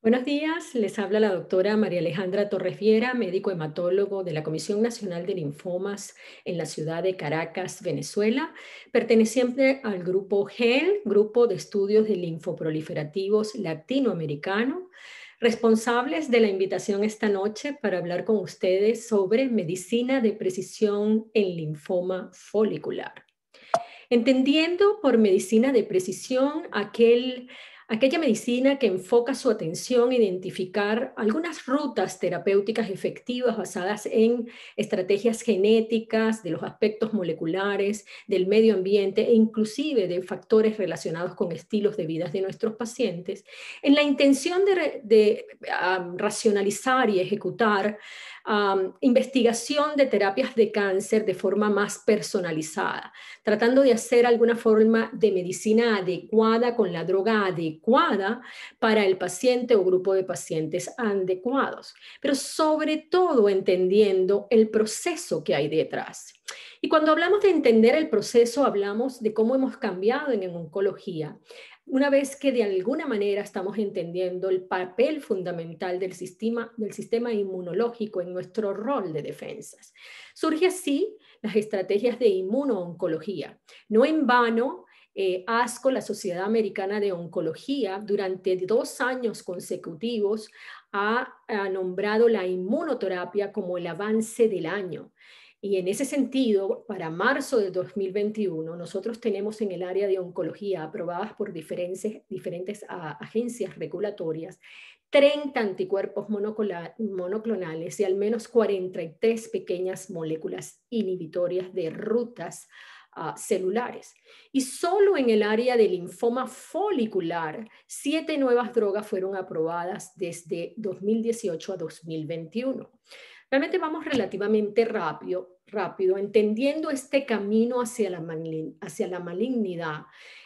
Buenos días, les habla la doctora María Alejandra Torres Viera, médico hematólogo de la Comisión Nacional de Linfomas en la ciudad de Caracas, Venezuela, perteneciente al grupo GEL, Grupo de Estudios de Linfoproliferativos Latinoamericano, responsables de la invitación esta noche para hablar con ustedes sobre medicina de precisión en linfoma folicular. Entendiendo por medicina de precisión aquella medicina que enfoca su atención en identificar algunas rutas terapéuticas efectivas basadas en estrategias genéticas, de los aspectos moleculares, del medio ambiente e inclusive de factores relacionados con estilos de vida de nuestros pacientes, en la intención de racionalizar y ejecutar investigación de terapias de cáncer de forma más personalizada, tratando de hacer alguna forma de medicina adecuada con la droga adecuada para el paciente o grupo de pacientes adecuados, pero sobre todo entendiendo el proceso que hay detrás. Y cuando hablamos de entender el proceso, hablamos de cómo hemos cambiado en oncología. Una vez que de alguna manera estamos entendiendo el papel fundamental del sistema inmunológico en nuestro rol de defensas. Surge así las estrategias de inmunooncología. No en vano, ASCO, la Sociedad Americana de Oncología, durante 2 años consecutivos ha nombrado la inmunoterapia como el avance del año. Y en ese sentido, para marzo de 2021, nosotros tenemos en el área de oncología, aprobadas por diferentes agencias regulatorias, 30 anticuerpos monoclonales y al menos 43 pequeñas moléculas inhibitorias de rutas celulares. Y solo en el área del linfoma folicular, 7 nuevas drogas fueron aprobadas desde 2018 a 2021. Realmente vamos relativamente rápido, entendiendo este camino hacia la malignidad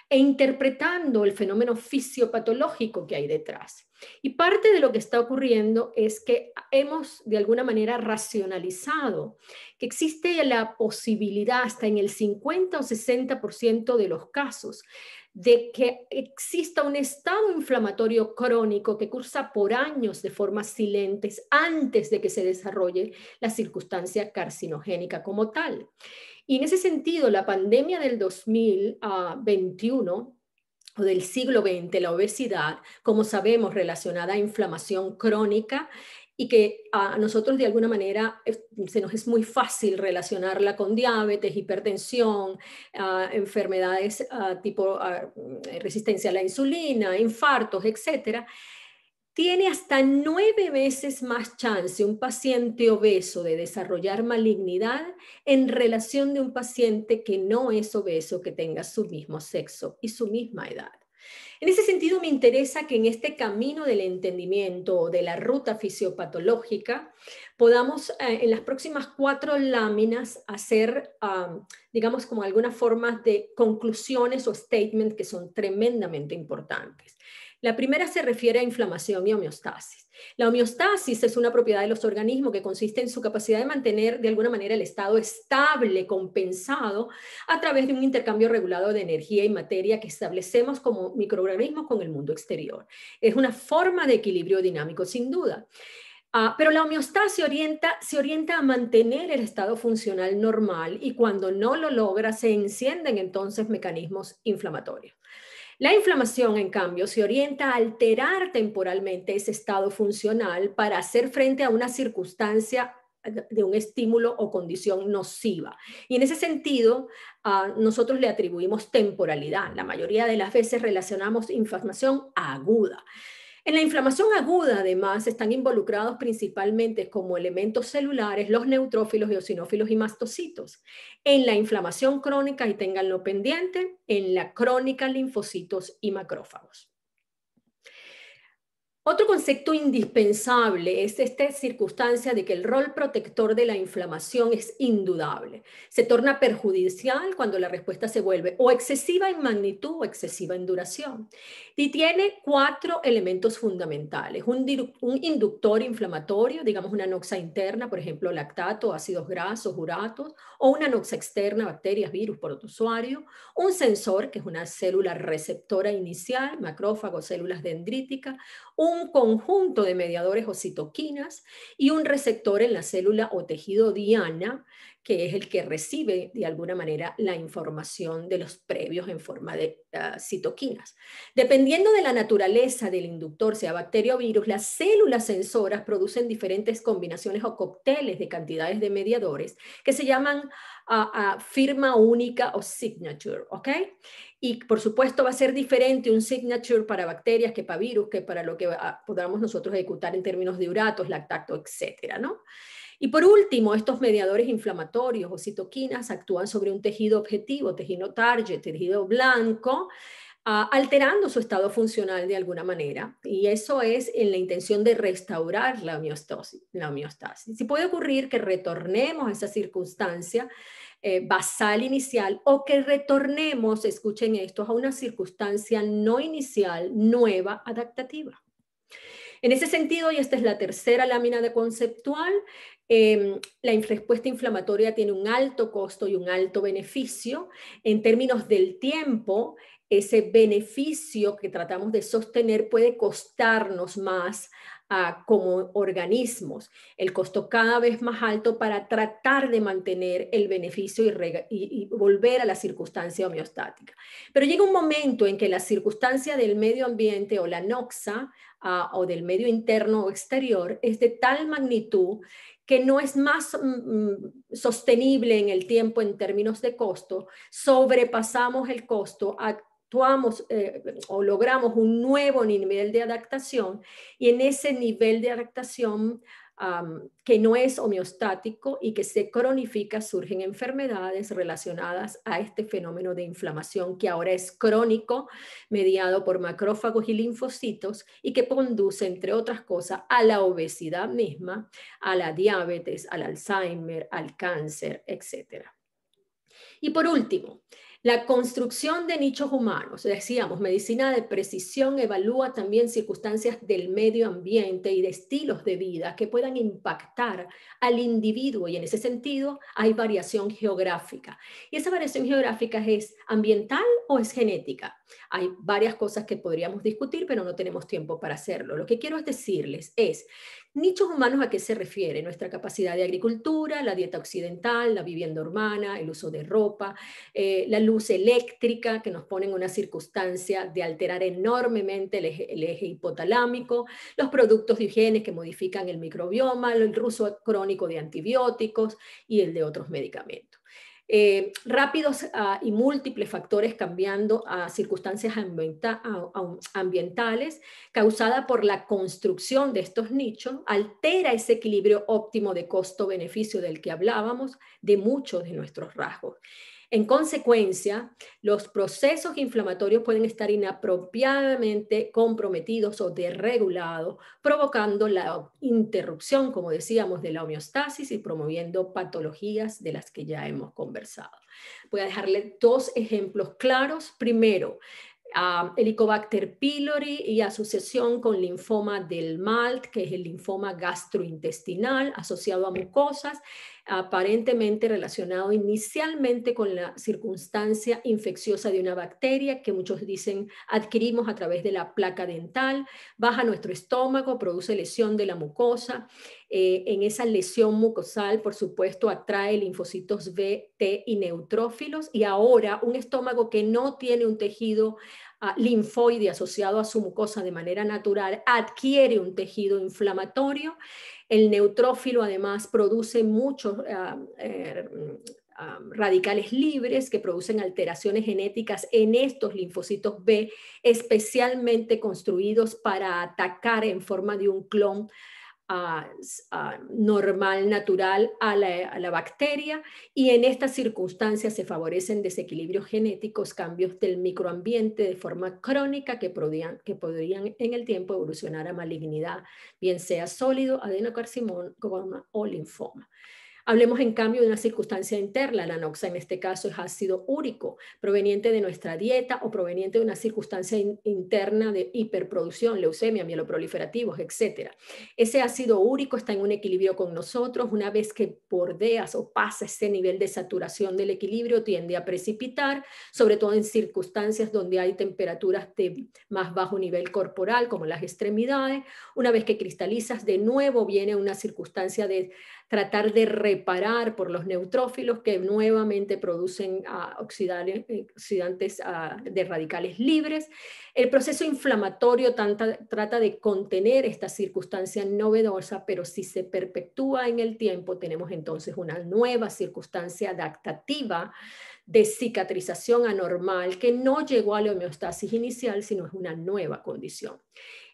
e interpretando el fenómeno fisiopatológico que hay detrás. Y parte de lo que está ocurriendo es que hemos de alguna manera racionalizado que existe la posibilidad hasta en el 50 o 60% de los casos de que exista un estado inflamatorio crónico que cursa por años de forma silente antes de que se desarrolle la circunstancia carcinogénica como tal. Y en ese sentido, la pandemia del 2021 o del siglo XX, la obesidad, como sabemos, relacionada a inflamación crónica y que a nosotros de alguna manera se nos es muy fácil relacionarla con diabetes, hipertensión, enfermedades tipo resistencia a la insulina, infartos, etcétera. Tiene hasta 9 veces más chance un paciente obeso de desarrollar malignidad en relación de un paciente que no es obeso, que tenga su mismo sexo y su misma edad. En ese sentido, me interesa que en este camino del entendimiento de la ruta fisiopatológica podamos en las próximas 4 láminas hacer, digamos, como algunas formas de conclusiones o statements que son tremendamente importantes. La primera se refiere a inflamación y homeostasis. La homeostasis es una propiedad de los organismos que consiste en su capacidad de mantener de alguna manera el estado estable, compensado, a través de un intercambio regulado de energía y materia que establecemos como microorganismos con el mundo exterior. Es una forma de equilibrio dinámico, sin duda. Pero la homeostasis se orienta a mantener el estado funcional normal y cuando no lo logra se encienden entonces mecanismos inflamatorios. La inflamación, en cambio, se orienta a alterar temporalmente ese estado funcional para hacer frente a una circunstancia de un estímulo o condición nociva. Y en ese sentido, nosotros le atribuimos temporalidad. La mayoría de las veces relacionamos inflamación aguda. En la inflamación aguda, además, están involucrados principalmente como elementos celulares los neutrófilos, eosinófilos y mastocitos. En la inflamación crónica, y ténganlo pendiente, en la crónica, linfocitos y macrófagos. Otro concepto indispensable es esta circunstancia de que el rol protector de la inflamación es indudable. Se torna perjudicial cuando la respuesta se vuelve o excesiva en magnitud o excesiva en duración. Y tiene 4 elementos fundamentales. Un inductor inflamatorio, digamos una noxa interna, por ejemplo, lactato, ácidos grasos, uratos, o una noxa externa, bacterias, virus, protozoario. Un sensor, que es una célula receptora inicial, macrófago, células dendríticas. Un un conjunto de mediadores o citoquinas y un receptor en la célula o tejido diana, que es el que recibe de alguna manera la información de los previos en forma de citoquinas. Dependiendo de la naturaleza del inductor, sea bacteria o virus, las células sensoras producen diferentes combinaciones o cócteles de cantidades de mediadores que se llaman firma única o signature, ¿ok? Y por supuesto va a ser diferente un signature para bacterias que para virus, que para lo que podamos nosotros ejecutar en términos de uratos, lactato, etcétera, ¿no? Y por último, estos mediadores inflamatorios o citoquinas actúan sobre un tejido objetivo, tejido target, tejido blanco, alterando su estado funcional de alguna manera. Y eso es en la intención de restaurar la homeostasis. Si puede ocurrir que retornemos a esa circunstancia basal inicial o que retornemos, escuchen esto, a una circunstancia no inicial, nueva, adaptativa. En ese sentido, y esta es la tercera lámina de conceptual, la respuesta inflamatoria tiene un alto costo y un alto beneficio. En términos del tiempo, ese beneficio que tratamos de sostener puede costarnos más como organismos. El costo cada vez más alto para tratar de mantener el beneficio y volver a la circunstancia homeostática. Pero llega un momento en que la circunstancia del medio ambiente o la noxa o del medio interno o exterior es de tal magnitud que no es más sostenible en el tiempo en términos de costo, sobrepasamos el costo, actuamos o logramos un nuevo nivel de adaptación y en ese nivel de adaptación que no es homeostático y que se cronifica, surgen enfermedades relacionadas a este fenómeno de inflamación que ahora es crónico, mediado por macrófagos y linfocitos y que conduce, entre otras cosas, a la obesidad misma, a la diabetes, al Alzheimer, al cáncer, etc. Y por último, la construcción de nichos humanos. Decíamos, medicina de precisión evalúa también circunstancias del medio ambiente y de estilos de vida que puedan impactar al individuo y en ese sentido hay variación geográfica. Y esa variación geográfica es ambiental o es genética. Hay varias cosas que podríamos discutir, pero no tenemos tiempo para hacerlo. Lo que quiero decirles es, nichos humanos, ¿a qué se refiere? Nuestra capacidad de agricultura, la dieta occidental, la vivienda urbana, el uso de ropa, la luz eléctrica que nos pone en una circunstancia de alterar enormemente el eje hipotalámico, los productos de higiene que modifican el microbioma, el uso crónico de antibióticos y el de otros medicamentos. Rápidos y múltiples factores cambiando a circunstancias ambientales causada por la construcción de estos nichos, altera ese equilibrio óptimo de costo-beneficio del que hablábamos de muchos de nuestros rasgos. En consecuencia, los procesos inflamatorios pueden estar inapropiadamente comprometidos o desregulados, provocando la interrupción, como decíamos, de la homeostasis y promoviendo patologías de las que ya hemos conversado. Voy a dejarle dos ejemplos claros. Primero, Helicobacter pylori y asociación con linfoma del MALT, que es el linfoma gastrointestinal asociado a mucosas, aparentemente relacionado inicialmente con la circunstancia infecciosa de una bacteria que muchos dicen adquirimos a través de la placa dental, baja nuestro estómago, produce lesión de la mucosa. En esa lesión mucosal, por supuesto, atrae linfocitos B, T y neutrófilos, y ahora un estómago que no tiene un tejido linfoide asociado a su mucosa de manera natural adquiere un tejido inflamatorio. El neutrófilo además produce muchos radicales libres que producen alteraciones genéticas en estos linfocitos B, especialmente construidos para atacar en forma de un clon normal, natural a la bacteria, y en estas circunstancias se favorecen desequilibrios genéticos, cambios del microambiente de forma crónica que podrían en el tiempo evolucionar a malignidad, bien sea sólido, adenocarcinoma o linfoma. Hablemos en cambio de una circunstancia interna. La noxa en este caso es ácido úrico, proveniente de nuestra dieta o proveniente de una circunstancia interna de hiperproducción, leucemia, mieloproliferativos, etc. Ese ácido úrico está en un equilibrio con nosotros. Una vez que bordeas o pasa ese nivel de saturación del equilibrio, tiende a precipitar, sobre todo en circunstancias donde hay temperaturas de más bajo nivel corporal, como las extremidades. Una vez que cristalizas, de nuevo viene una circunstancia de tratar de reparar por los neutrófilos que nuevamente producen oxidantes de radicales libres. El proceso inflamatorio trata de contener esta circunstancia novedosa, pero si se perpetúa en el tiempo, tenemos entonces una nueva circunstancia adaptativa de cicatrización anormal que no llegó a la homeostasis inicial, sino es una nueva condición.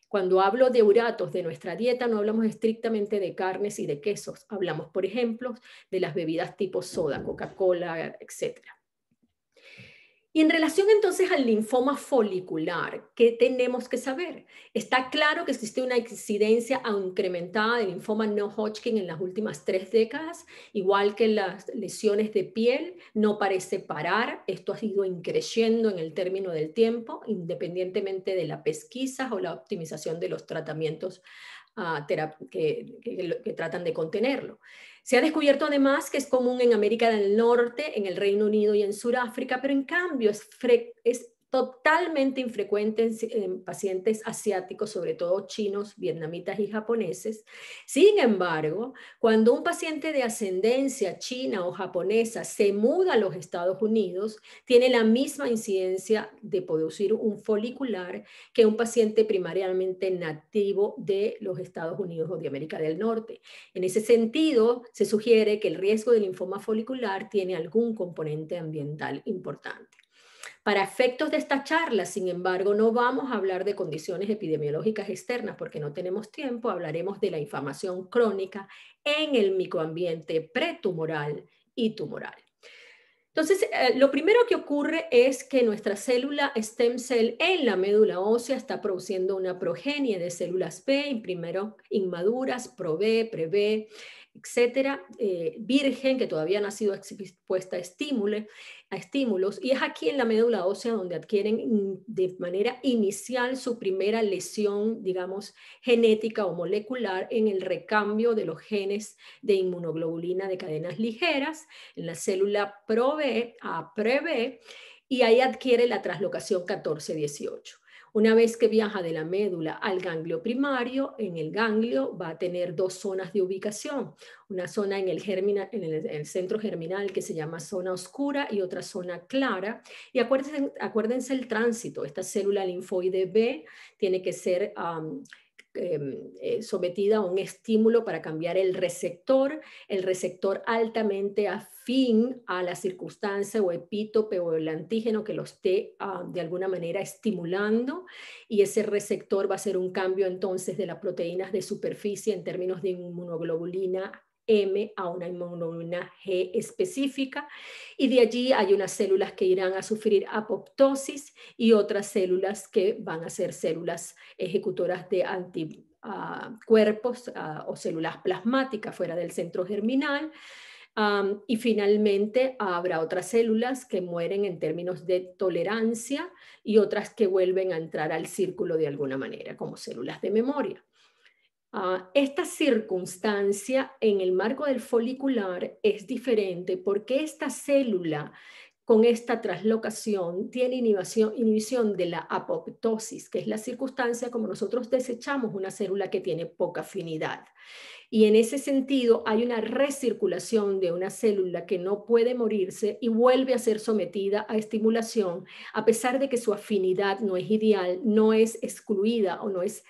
Cuando hablo de uratos de nuestra dieta, no hablamos estrictamente de carnes y de quesos. Hablamos, por ejemplo, de las bebidas tipo soda, Coca-Cola, etc. Y en relación entonces al linfoma folicular, ¿qué tenemos que saber? Está claro que existe una incidencia incrementada de linfoma no Hodgkin en las últimas 3 décadas, igual que las lesiones de piel, no parece parar. Esto ha ido increciendo en el término del tiempo, independientemente de la pesquisa o la optimización de los tratamientos que tratan de contenerlo. Se ha descubierto además que es común en América del Norte, en el Reino Unido y en Sudáfrica, pero en cambio es totalmente infrecuente en pacientes asiáticos, sobre todo chinos, vietnamitas y japoneses. Sin embargo, cuando un paciente de ascendencia china o japonesa se muda a los Estados Unidos, tiene la misma incidencia de producir un folicular que un paciente primariamente nativo de los Estados Unidos o de América del Norte. En ese sentido, se sugiere que el riesgo de linfoma folicular tiene algún componente ambiental importante. Para efectos de esta charla, sin embargo, no vamos a hablar de condiciones epidemiológicas externas porque no tenemos tiempo. Hablaremos de la inflamación crónica en el microambiente pretumoral y tumoral. Entonces, lo primero que ocurre es que nuestra célula stem cell en la médula ósea está produciendo una progenie de células B, primero inmaduras, pro-B, pre-B, etcétera, virgen, que todavía no ha sido expuesta a estímulos, y es aquí en la médula ósea donde adquieren de manera inicial su primera lesión, digamos, genética o molecular en el recambio de los genes de inmunoglobulina de cadenas ligeras, en la célula pro-B a pre-B, y ahí adquiere la translocación 14-18. Una vez que viaja de la médula al ganglio primario, en el ganglio va a tener 2 zonas de ubicación. Una zona en el centro germinal que se llama zona oscura y otra zona clara. Y acuérdense el tránsito. Esta célula linfoide B tiene que ser sometida a un estímulo para cambiar el receptor altamente afín a la circunstancia o epítope o el antígeno que lo esté de alguna manera estimulando, y ese receptor va a ser un cambio entonces de las proteínas de superficie en términos de inmunoglobulina M a una inmunoglobulina G específica, y de allí hay unas células que irán a sufrir apoptosis y otras células que van a ser células ejecutoras de anticuerpos o células plasmáticas fuera del centro germinal. Y finalmente habrá otras células que mueren en términos de tolerancia y otras que vuelven a entrar al círculo de alguna manera, como células de memoria. Esta circunstancia en el marco del folicular es diferente porque esta célula con esta translocación tiene inhibición de la apoptosis, que es la circunstancia como nosotros desechamos una célula que tiene poca afinidad. Y en ese sentido hay una recirculación de una célula que no puede morirse y vuelve a ser sometida a estimulación, a pesar de que su afinidad no es ideal, no es excluida o no es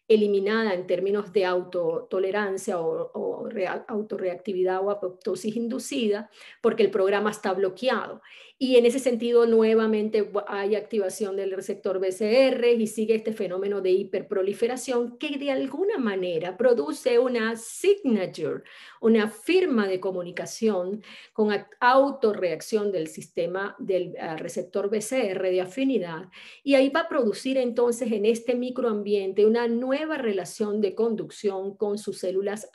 eliminada en términos de autotolerancia o autorreactividad o apoptosis inducida, porque el programa está bloqueado. Y en ese sentido, nuevamente hay activación del receptor BCR y sigue este fenómeno de hiperproliferación que de alguna manera produce una signature, una firma de comunicación con autorreacción del sistema del receptor BCR de afinidad, y ahí va a producir entonces en este microambiente una nueva relación de conducción con sus células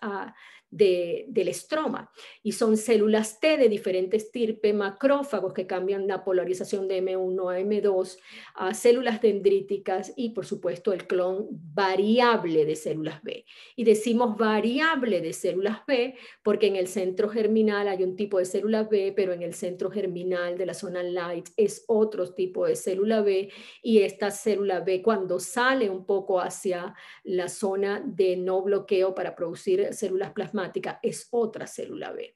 del estroma. Y son células T de diferentes estirpe, macrófagos que cambian la polarización de M1 a M2, a células dendríticas y, por supuesto, el clon variable de células B. Y decimos variable de células B porque en el centro germinal hay un tipo de célula B, pero en el centro germinal de la zona light es otro tipo de célula B, y esta célula B, cuando sale un poco hacia la zona de no bloqueo para producir células plasmáticas, es otra célula B.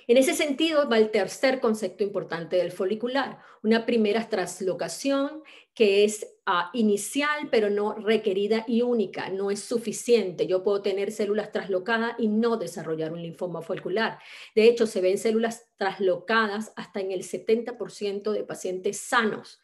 En ese sentido va el tercer concepto importante del folicular, una primera translocación que es inicial pero no requerida y única, no es suficiente. Yo puedo tener células traslocadas y no desarrollar un linfoma folicular. De hecho, se ven células traslocadas hasta en el 70% de pacientes sanos.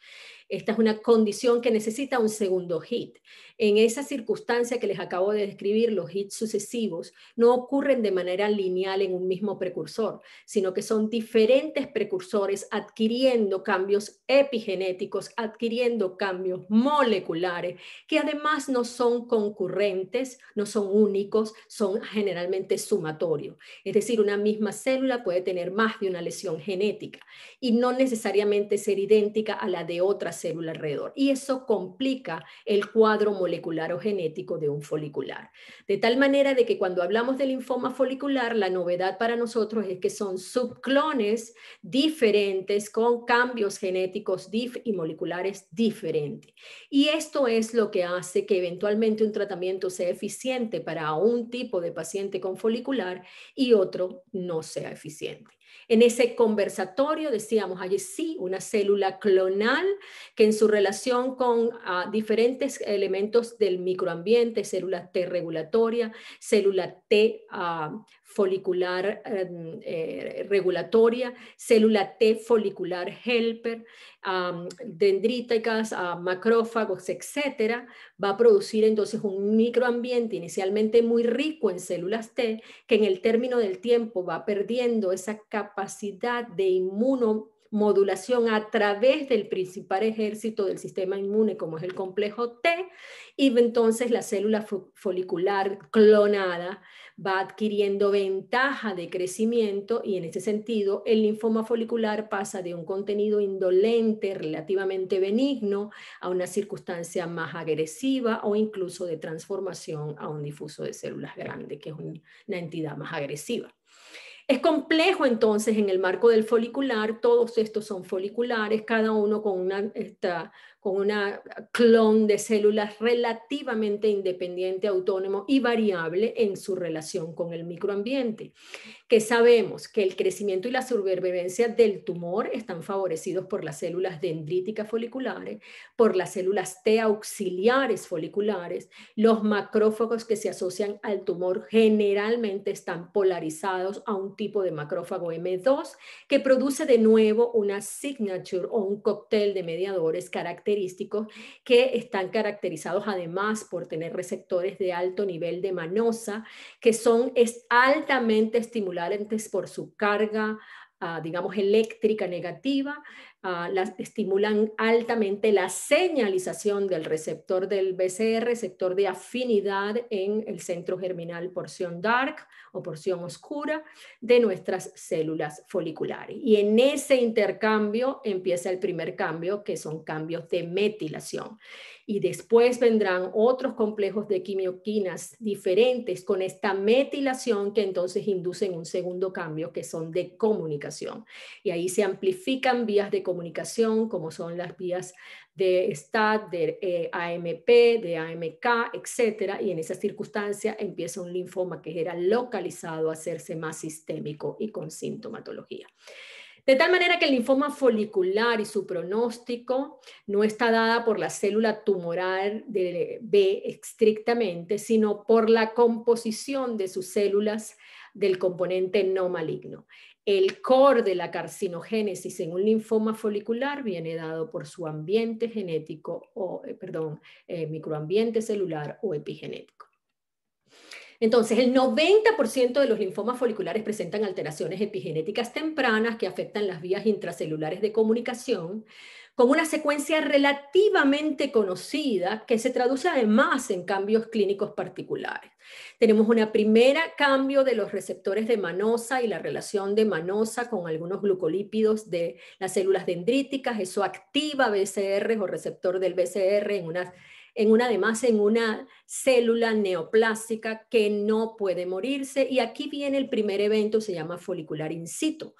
Esta es una condición que necesita un segundo hit. En esa circunstancia que les acabo de describir, los hits sucesivos no ocurren de manera lineal en un mismo precursor, sino que son diferentes precursores adquiriendo cambios epigenéticos, adquiriendo cambios moleculares, que además no son concurrentes, no son únicos, son generalmente sumatorios. Es decir, una misma célula puede tener más de una lesión genética y no necesariamente ser idéntica a la de otra célula alrededor. Y eso complica el cuadro molecular o genético de un folicular. De tal manera de que cuando hablamos de linfoma folicular, la novedad para nosotros es que son subclones diferentes con cambios genéticos y moleculares diferentes. Y esto es lo que hace que eventualmente un tratamiento sea eficiente para un tipo de paciente con folicular y otro no sea eficiente. En ese conversatorio decíamos, hay sí una célula clonal que en su relación con diferentes elementos del microambiente, célula T regulatoria, célula T folicular regulatoria, célula T folicular helper, dendríticas, macrófagos, etcétera, va a producir entonces un microambiente inicialmente muy rico en células T, que en el término del tiempo va perdiendo esa capacidad de inmunomodulación a través del principal ejército del sistema inmune, como es el complejo T, y entonces la célula folicular clonada va adquiriendo ventaja de crecimiento y en ese sentido el linfoma folicular pasa de un contenido indolente, relativamente benigno, a una circunstancia más agresiva o incluso de transformación a un difuso de células grandes, que es una entidad más agresiva. Es complejo entonces en el marco del folicular, todos estos son foliculares, cada uno con una clon de células relativamente independiente, autónomo y variable en su relación con el microambiente. Que sabemos que el crecimiento y la supervivencia del tumor están favorecidos por las células dendríticas foliculares, por las células T auxiliares foliculares, los macrófagos que se asocian al tumor generalmente están polarizados a un tipo de macrófago M2 que produce de nuevo una signature o un cóctel de mediadores característicos que están caracterizados además por tener receptores de alto nivel de manosa que son altamente estimulantes por su carga, digamos, eléctrica negativa, estimulan altamente la señalización del receptor del BCR, receptor de afinidad en el centro germinal porción dark o porción oscura de nuestras células foliculares. Y en ese intercambio empieza el primer cambio, que son cambios de metilación. Y después vendrán otros complejos de quimioquinas diferentes con esta metilación que entonces inducen un segundo cambio que son de comunicación. Y ahí se amplifican vías de comunicación como son las vías de STAT, de AMP, de AMK, etcétera. Y en esa circunstancia empieza un linfoma que era localizado a hacerse más sistémico y con sintomatología. De tal manera que el linfoma folicular y su pronóstico no está dada por la célula tumoral de B estrictamente, sino por la composición de sus células del componente no maligno. El core de la carcinogénesis en un linfoma folicular viene dado por su ambiente genético microambiente celular o epigenético. Entonces, el 90% de los linfomas foliculares presentan alteraciones epigenéticas tempranas que afectan las vías intracelulares de comunicación, con una secuencia relativamente conocida que se traduce además en cambios clínicos particulares. Tenemos un primer cambio de los receptores de manosa y la relación de manosa con algunos glucolípidos de las células dendríticas. Eso activa BCR o receptor del BCR además en una célula neoplástica que no puede morirse. Y aquí viene el primer evento, se llama folicular in situ.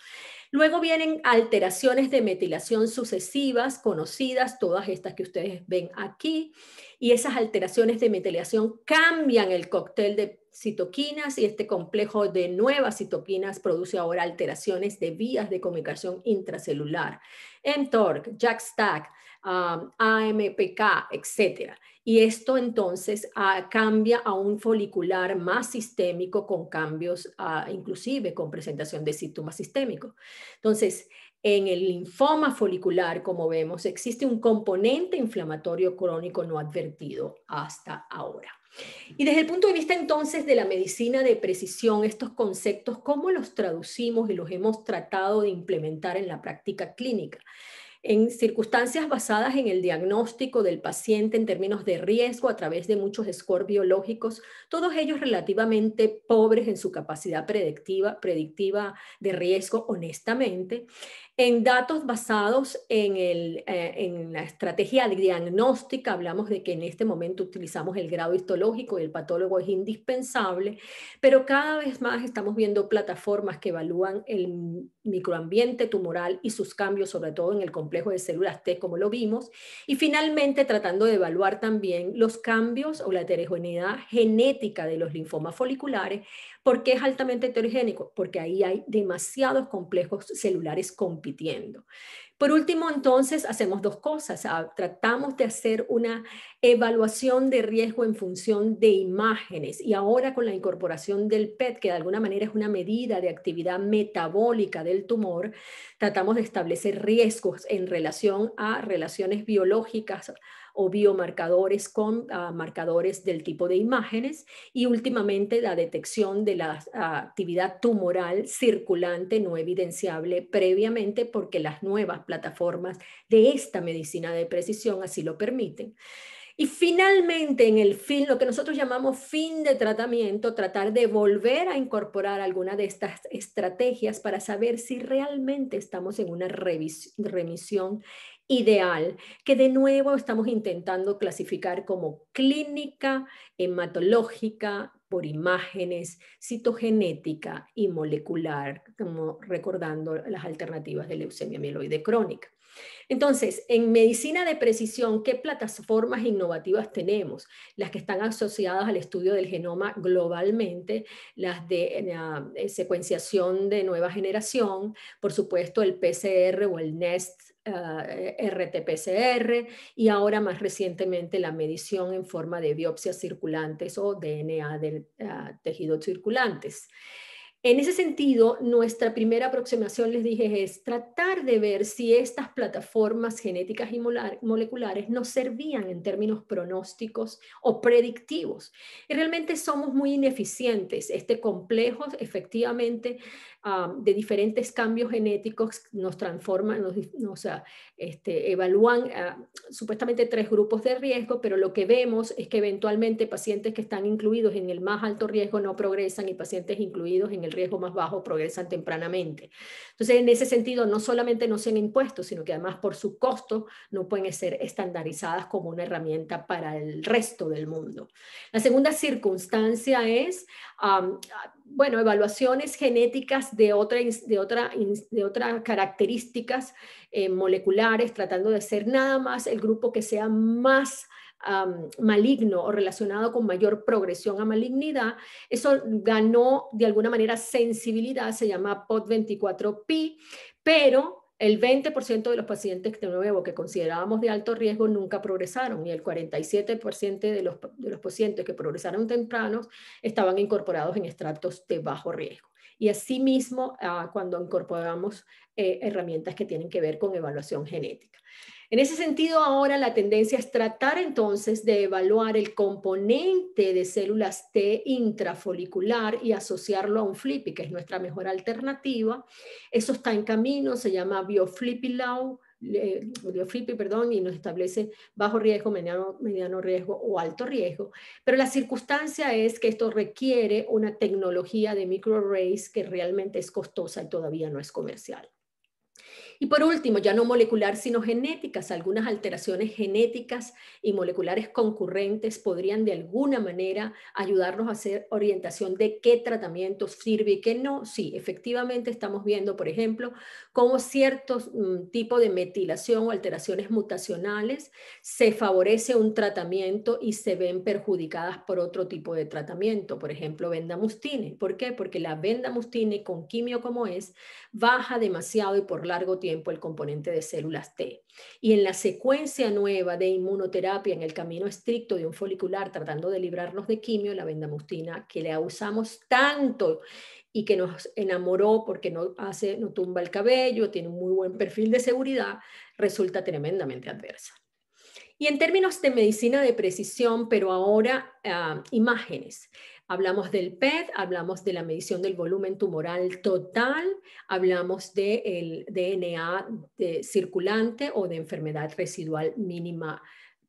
Luego vienen alteraciones de metilación sucesivas, conocidas, todas estas que ustedes ven aquí, y esas alteraciones de metilación cambian el cóctel de citoquinas y este complejo de nuevas citoquinas produce ahora alteraciones de vías de comunicación intracelular, mTORC, JAK-STAT, AMPK, etc. Y esto entonces cambia a un folicular más sistémico con cambios, inclusive con presentación de síntomas sistémicos. Entonces, en el linfoma folicular, como vemos, existe un componente inflamatorio crónico no advertido hasta ahora. Y desde el punto de vista entonces de la medicina de precisión, estos conceptos, ¿cómo los traducimos y los hemos tratado de implementar en la práctica clínica? En circunstancias basadas en el diagnóstico del paciente en términos de riesgo a través de muchos scores biológicos, todos ellos relativamente pobres en su capacidad predictiva de riesgo, honestamente, en datos basados en la estrategia diagnóstica. Hablamos de que en este momento utilizamos el grado histológico y el patólogo es indispensable, pero cada vez más estamos viendo plataformas que evalúan el microambiente tumoral y sus cambios, sobre todo en el complejo de células T, como lo vimos, y finalmente tratando de evaluar también los cambios o la heterogeneidad genética de los linfomas foliculares. ¿Por qué es altamente heterogénico? Porque ahí hay demasiados complejos celulares compitiendo. Por último, entonces, hacemos dos cosas. Tratamos de hacer una evaluación de riesgo en función de imágenes y ahora con la incorporación del PET, que de alguna manera es una medida de actividad metabólica del tumor, tratamos de establecer riesgos en relación a relaciones biológicas o biomarcadores con marcadores del tipo de imágenes y últimamente la detección de la actividad tumoral circulante no evidenciable previamente porque las nuevas plataformas de esta medicina de precisión así lo permiten. Y finalmente, en el fin, lo que nosotros llamamos fin de tratamiento, tratar de volver a incorporar alguna de estas estrategias para saber si realmente estamos en una remisión ideal, que de nuevo estamos intentando clasificar como clínica, hematológica, por imágenes, citogenética y molecular, como recordando las alternativas de leucemia mieloide crónica. Entonces, en medicina de precisión, ¿qué plataformas innovativas tenemos? Las que están asociadas al estudio del genoma globalmente, las de secuenciación de nueva generación, por supuesto el PCR o el NEST RT-PCR y ahora más recientemente la medición en forma de biopsias circulantes o DNA de tejidos circulantes. En ese sentido, nuestra primera aproximación, les dije, es tratar de ver si estas plataformas genéticas y moleculares nos servían en términos pronósticos o predictivos. Y realmente somos muy ineficientes. Este complejo, efectivamente, de diferentes cambios genéticos nos transforman, evalúan supuestamente 3 grupos de riesgo, pero lo que vemos es que eventualmente pacientes que están incluidos en el más alto riesgo no progresan y pacientes incluidos en el riesgo más bajo progresan tempranamente. Entonces, en ese sentido, no solamente no se han impuesto, sino que además por su costo no pueden ser estandarizadas como una herramienta para el resto del mundo. La segunda circunstancia es, bueno, evaluaciones genéticas de otras características moleculares, tratando de ser nada más el grupo que sea más maligno o relacionado con mayor progresión a malignidad. Eso ganó de alguna manera sensibilidad, se llama POD24P, pero el 20% de los pacientes de nuevo que considerábamos de alto riesgo nunca progresaron y el 47% de los pacientes que progresaron tempranos estaban incorporados en estratos de bajo riesgo. Y asimismo, cuando incorporamos herramientas que tienen que ver con evaluación genética. En ese sentido, ahora la tendencia es tratar entonces de evaluar el componente de células T intrafolicular y asociarlo a un FLIPI, que es nuestra mejor alternativa. Eso está en camino, se llama BioFLIPI-Lau FLIPI, perdón, y nos establece bajo riesgo, mediano riesgo o alto riesgo. Pero la circunstancia es que esto requiere una tecnología de microarrays que realmente es costosa y todavía no es comercial. Y por último, ya no molecular, sino genéticas. Algunas alteraciones genéticas y moleculares concurrentes podrían de alguna manera ayudarnos a hacer orientación de qué tratamiento sirve y qué no. Sí, efectivamente estamos viendo, por ejemplo, cómo ciertos tipos de metilación o alteraciones mutacionales se favorece un tratamiento y se ven perjudicadas por otro tipo de tratamiento. Por ejemplo, bendamustine. ¿Por qué? Porque la bendamustine con quimio como es, baja demasiado y por largo tiempo el componente de células T. Y en la secuencia nueva de inmunoterapia, en el camino estricto de un folicular, tratando de librarnos de quimio, la bendamustina, que la usamos tanto y que nos enamoró porque no tumba el cabello, tiene un muy buen perfil de seguridad, resulta tremendamente adversa. Y en términos de medicina de precisión, pero ahora imágenes. Hablamos del PET, hablamos de la medición del volumen tumoral total, hablamos del DNA circulante o de enfermedad residual mínima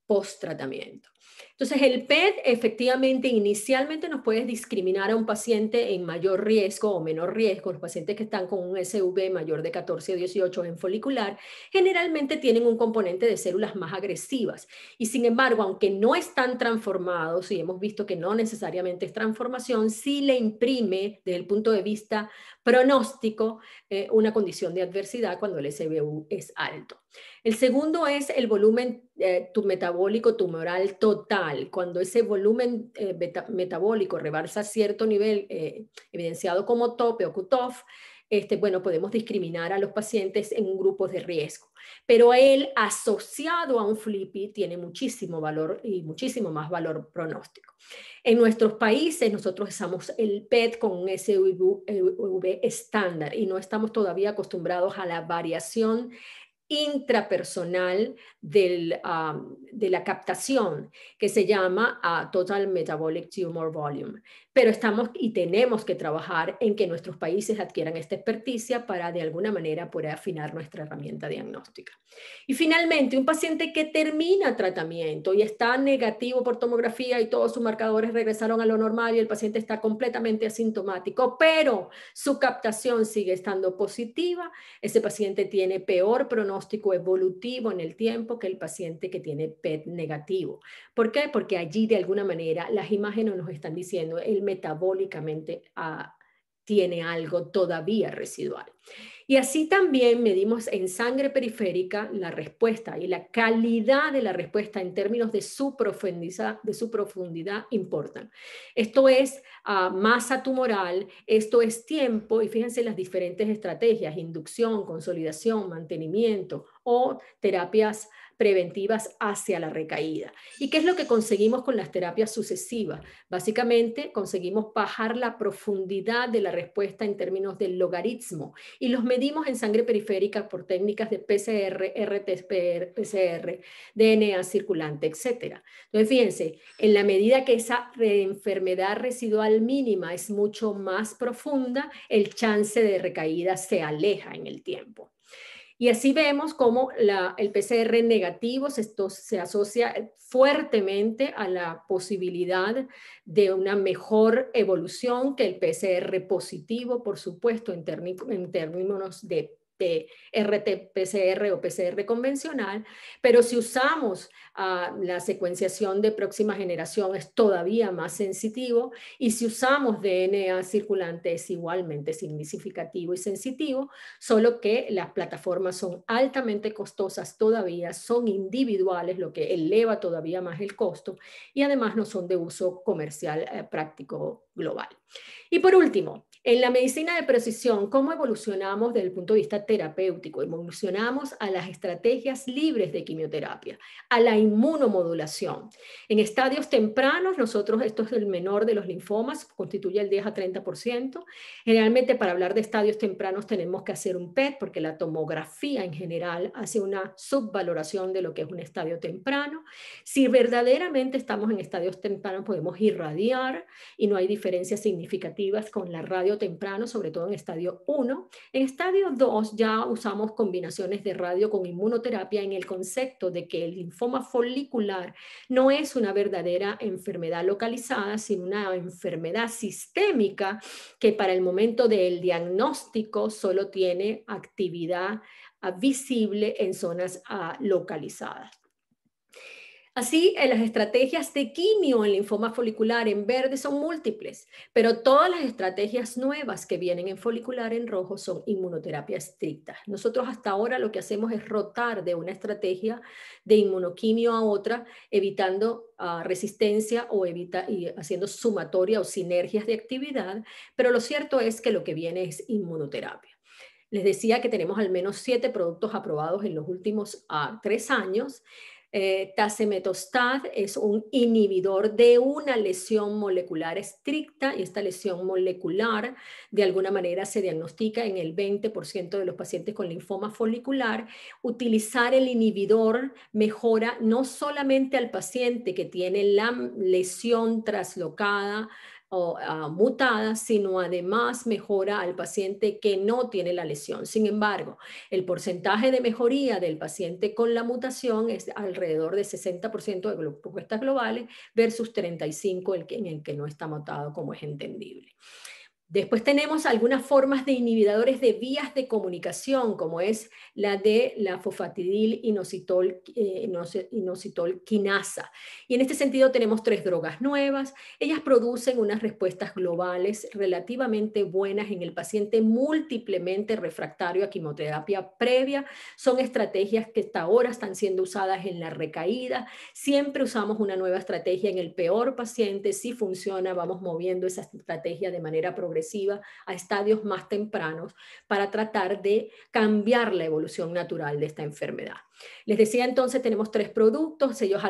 post-tratamiento. Entonces, el PET efectivamente inicialmente nos puede discriminar a un paciente en mayor riesgo o menor riesgo. Los pacientes que están con un SV mayor de 14 o 18 en folicular generalmente tienen un componente de células más agresivas y sin embargo, aunque no están transformados y hemos visto que no necesariamente es transformación, sí le imprime desde el punto de vista pronóstico una condición de adversidad cuando el SBU es alto. El segundo es el volumen metabólico tumoral total. Cuando ese volumen metabólico rebalsa cierto nivel evidenciado como tope o cutoff, bueno, podemos discriminar a los pacientes en grupos de riesgo. Pero él, asociado a un FLIPI, tiene muchísimo valor y muchísimo más valor pronóstico. En nuestros países, nosotros usamos el PET con un SUV estándar y no estamos todavía acostumbrados a la variación intrapersonal de la captación que se llama Total Metabolic Tumor Volume. Pero estamos y tenemos que trabajar en que nuestros países adquieran esta experticia para de alguna manera poder afinar nuestra herramienta diagnóstica. Y finalmente, un paciente que termina tratamiento y está negativo por tomografía y todos sus marcadores regresaron a lo normal y el paciente está completamente asintomático, pero su captación sigue estando positiva, ese paciente tiene peor pronóstico evolutivo en el tiempo que el paciente que tiene PET negativo. ¿Por qué? Porque allí de alguna manera las imágenes nos están diciendo él metabólicamente tiene algo todavía residual. Y así también medimos en sangre periférica la respuesta y la calidad de la respuesta en términos de su profundidad importan. Esto es masa tumoral, esto es tiempo y fíjense las diferentes estrategias, inducción, consolidación, mantenimiento o terapias preventivas hacia la recaída. ¿Y qué es lo que conseguimos con las terapias sucesivas? Básicamente conseguimos bajar la profundidad de la respuesta en términos del logaritmo y los medimos en sangre periférica por técnicas de PCR, RT-PCR, DNA circulante, etc. Entonces, fíjense, en la medida que esa enfermedad residual mínima es mucho más profunda, el chance de recaída se aleja en el tiempo. Y así vemos cómo el PCR negativo se asocia fuertemente a la posibilidad de una mejor evolución que el PCR positivo, por supuesto, en términos de RT-PCR o PCR convencional, pero si usamos la secuenciación de próxima generación es todavía más sensitivo y si usamos DNA circulante es igualmente significativo y sensitivo, solo que las plataformas son altamente costosas todavía, son individuales, lo que eleva todavía más el costo y además no son de uso comercial práctico global. Y por último, en la medicina de precisión, ¿cómo evolucionamos desde el punto de vista terapéutico? Evolucionamos a las estrategias libres de quimioterapia, a la inmunomodulación. En estadios tempranos, esto es el menor de los linfomas, constituye el 10 a 30%. Generalmente para hablar de estadios tempranos tenemos que hacer un PET porque la tomografía en general hace una subvaloración de lo que es un estadio temprano. Si verdaderamente estamos en estadios tempranos podemos irradiar y no hay diferencia diferencias significativas con la radio temprano, sobre todo en estadio 1. En estadio 2 ya usamos combinaciones de radio con inmunoterapia en el concepto de que el linfoma folicular no es una verdadera enfermedad localizada, sino una enfermedad sistémica que para el momento del diagnóstico solo tiene actividad visible en zonas localizadas. Así, las estrategias de quimio en linfoma folicular en verde son múltiples, pero todas las estrategias nuevas que vienen en folicular en rojo son inmunoterapia estricta. Nosotros hasta ahora lo que hacemos es rotar de una estrategia de inmunoquimio a otra, evitando resistencia y haciendo sumatoria o sinergias de actividad, pero lo cierto es que lo que viene es inmunoterapia. Les decía que tenemos al menos 7 productos aprobados en los últimos 3 años. Tazemetostat es un inhibidor de una lesión molecular estricta y esta lesión molecular de alguna manera se diagnostica en el 20% de los pacientes con linfoma folicular. Utilizar el inhibidor mejora no solamente al paciente que tiene la lesión traslocada o mutada, sino además mejora al paciente que no tiene la lesión. Sin embargo, el porcentaje de mejoría del paciente con la mutación es alrededor de 60% de propuestas globales versus 35% en el que no está mutado, como es entendible. Después tenemos algunas formas de inhibidores de vías de comunicación, como es la de la fosfatidil inositol quinasa. Y en este sentido tenemos 3 drogas nuevas. Ellas producen unas respuestas globales relativamente buenas en el paciente múltiplemente refractario a quimioterapia previa. Son estrategias que hasta ahora están siendo usadas en la recaída. Siempre usamos una nueva estrategia en el peor paciente. Si funciona, vamos moviendo esa estrategia de manera progresiva a estadios más tempranos para tratar de cambiar la evolución natural de esta enfermedad. Les decía entonces, tenemos 3 productos, ellos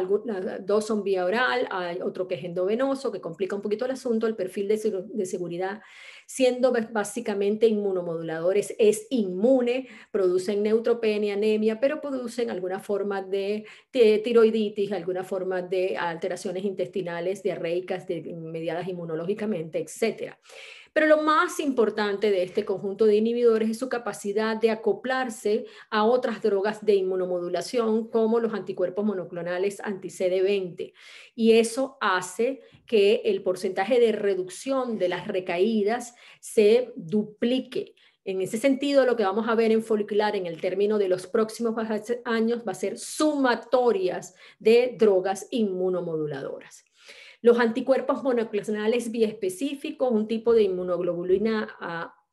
2 son vía oral, hay otro que es endovenoso, que complica un poquito el asunto. El perfil de seguridad, siendo básicamente inmunomoduladores, es inmune, producen neutropenia, anemia, pero producen alguna forma de tiroiditis, alguna forma de alteraciones intestinales, diarreicas, mediadas inmunológicamente, etc. Pero lo más importante de este conjunto de inhibidores es su capacidad de acoplarse a otras drogas de inmunomodulación como los anticuerpos monoclonales anti-CD20. Y eso hace que el porcentaje de reducción de las recaídas se duplique. En ese sentido, lo que vamos a ver en folicular en el término de los próximos años va a ser sumatorias de drogas inmunomoduladoras. Los anticuerpos monoclonales biespecíficos, un tipo de inmunoglobulina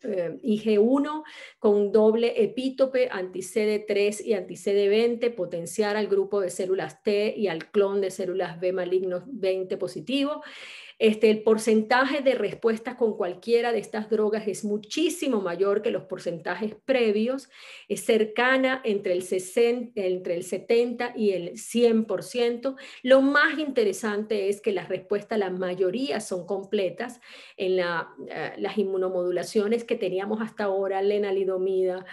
IG1 con doble epítope, anti-CD3 y anti-CD20, potenciar al grupo de células T y al clon de células B malignos 20 positivo. El porcentaje de respuestas con cualquiera de estas drogas es muchísimo mayor que los porcentajes previos, es cercana entre el 70 y el 100%. Lo más interesante es que las respuestas, la mayoría son completas en las inmunomodulaciones que teníamos hasta ahora, lenalidomida,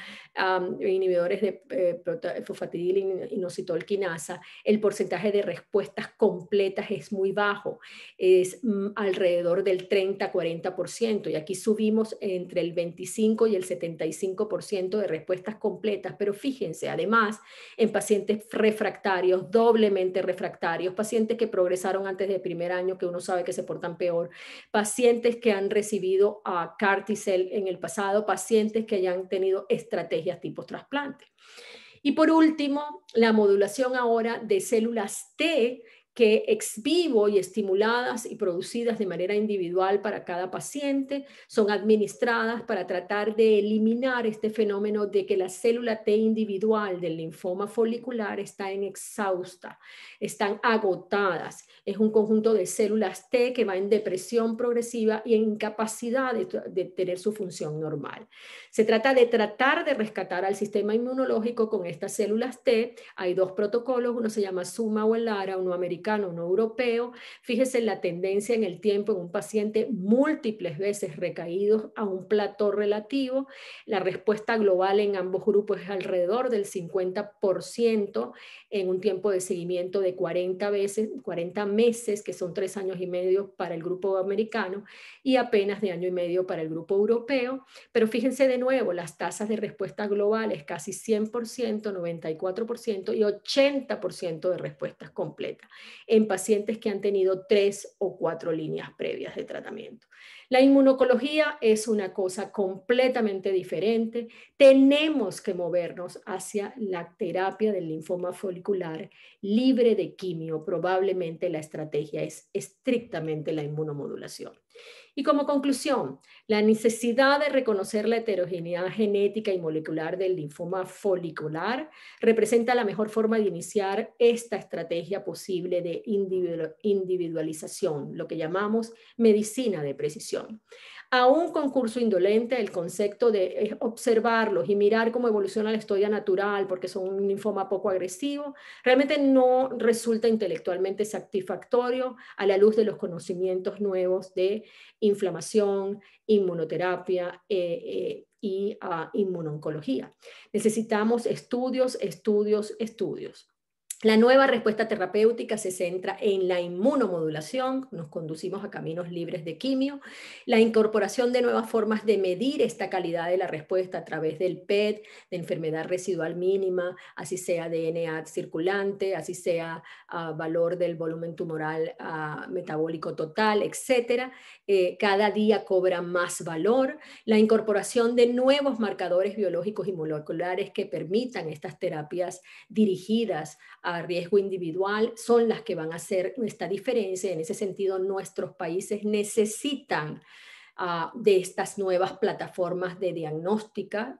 inhibidores de fosfatidil inositol quinasa. El porcentaje de respuestas completas es muy bajo, es alrededor del 30-40%, y aquí subimos entre el 25 y el 75% de respuestas completas. Pero fíjense, además, en pacientes refractarios, doblemente refractarios, pacientes que progresaron antes del primer año, que uno sabe que se portan peor, pacientes que han recibido CAR T-cell en el pasado, pacientes que hayan tenido estrategias tipo trasplante. Y por último, la modulación ahora de células T, que ex vivo y estimuladas y producidas de manera individual para cada paciente, son administradas para tratar de eliminar este fenómeno de que la célula T individual del linfoma folicular está exhausta, están agotadas. Es un conjunto de células T que va en depresión progresiva y en incapacidad de tener su función normal. Se trata de tratar de rescatar al sistema inmunológico con estas células T. Hay 2 protocolos, uno se llama SUMA o el ARA, uno americano americano, no europeo, fíjese la tendencia en el tiempo en un paciente múltiples veces recaídos a un plató relativo. La respuesta global en ambos grupos es alrededor del 50% en un tiempo de seguimiento de 40 meses, que son 3 años y medio para el grupo americano y apenas de año y medio para el grupo europeo. Pero fíjense de nuevo, las tasas de respuesta globales casi 100%, 94% y 80% de respuestas completas en pacientes que han tenido 3 o 4 líneas previas de tratamiento. La inmunocología es una cosa completamente diferente. Tenemos que movernos hacia la terapia del linfoma folicular libre de quimio. Probablemente la estrategia es estrictamente la inmunomodulación. Y como conclusión, la necesidad de reconocer la heterogeneidad genética y molecular del linfoma folicular representa la mejor forma de iniciar esta estrategia posible de individualización, lo que llamamos medicina de precisión. Aún con curso indolente, el concepto de observarlos y mirar cómo evoluciona la historia natural, porque son un linfoma poco agresivo, realmente no resulta intelectualmente satisfactorio a la luz de los conocimientos nuevos de inflamación, inmunoterapia y inmunoncología. Necesitamos estudios, estudios, estudios. La nueva respuesta terapéutica se centra en la inmunomodulación, nos conducimos a caminos libres de quimio, la incorporación de nuevas formas de medir esta calidad de la respuesta a través del PET, de enfermedad residual mínima, así sea DNA circulante, así sea valor del volumen tumoral metabólico total, etc. Cada día cobra más valor. La incorporación de nuevos marcadores biológicos y moleculares que permitan estas terapias dirigidas a riesgo individual son las que van a hacer esta diferencia. En ese sentido, nuestros países necesitan de estas nuevas plataformas de diagnóstico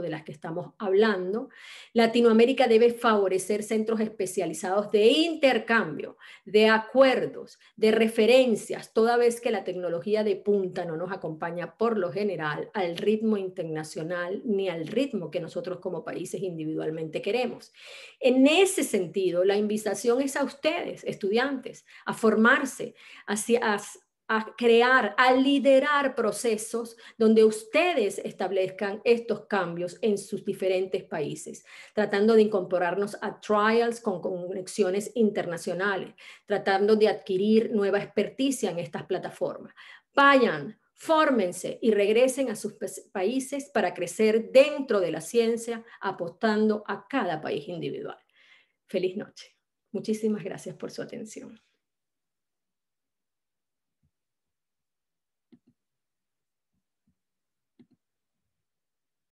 de las que estamos hablando. Latinoamérica debe favorecer centros especializados de intercambio, de acuerdos, de referencias, toda vez que la tecnología de punta no nos acompaña por lo general al ritmo internacional ni al ritmo que nosotros como países individualmente queremos. En ese sentido, la invitación es a ustedes, estudiantes, a formarse, a crear, a liderar procesos donde ustedes establezcan estos cambios en sus diferentes países, tratando de incorporarnos a trials con conexiones internacionales, tratando de adquirir nueva experticia en estas plataformas. Vayan, fórmense y regresen a sus países para crecer dentro de la ciencia, apostando a cada país individual. Feliz noche. Muchísimas gracias por su atención.